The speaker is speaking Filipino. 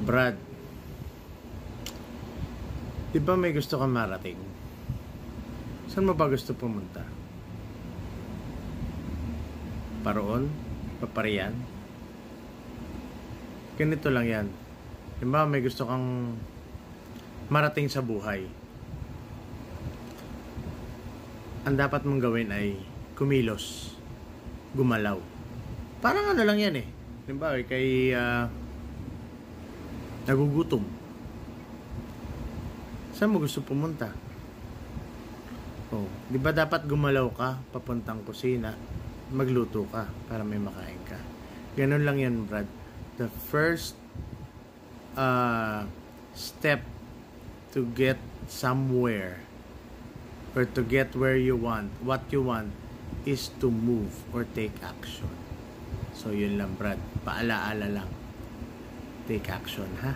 Brad, di ba may gusto kang marating? Saan mo ba gusto pumunta? Paroon? Paparian? Ganito lang yan. Di ba may gusto kang marating sa buhay? Ang dapat mong gawin ay kumilos, gumalaw. Parang ano lang yan eh. Di ba kay nagugutom. Saan mo gusto pumunta? Oh, di ba dapat gumalaw ka papuntang kusina, magluto ka para may makain ka. Ganun lang yan, Brad. The first step to get somewhere or to get where you want, what you want, is to move or take action. So yun lang, Brad. Paalaala lang. Take action, ha?